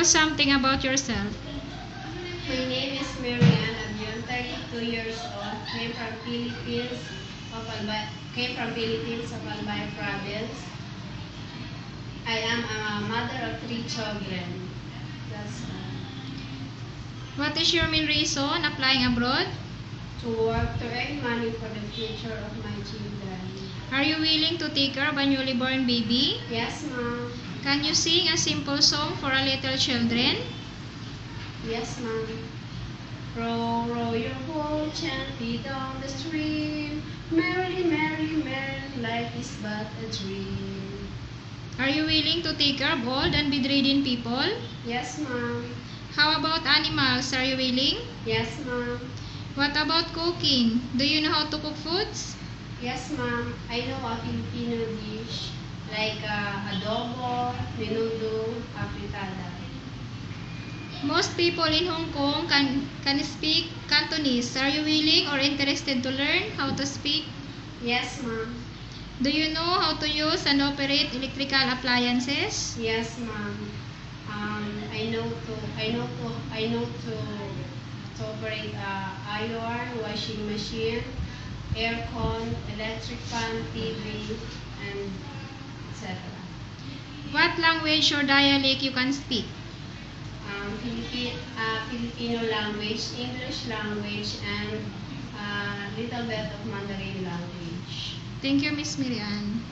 tell something about yourself. My name is Marianne Abion, 32 years old, came from Philippines of Albay province. I am a mother of 3 children. That's all. What is your main reason applying abroad? To work to earn money for the future of my children. Are you willing to take care of a newly born baby? Yes, ma'am. Can you sing a simple song for a little children? Yes, ma'am. Row, row your boat gently down the stream. Merrily, merrily, merrily, life is but a dream. Are you willing to take care of old and bedridden people? Yes, ma'am. How about animals? Are you willing? Yes, ma'am. What about cooking? Do you know how to cook foods? Yes, ma'am. I know a Filipino dish like adobo, menudo, afritada. Most people in Hong Kong can speak Cantonese. Are you willing or interested to learn how to speak? Yes, ma'am. Do you know how to use and operate electrical appliances? Yes, ma'am. I know to operate iron, washing machine, aircon, electric fan, TV, and etc. What language or dialect you can speak? Filipino language, English language, and little bit of Mandarin language. Thank you, Miss Miriam.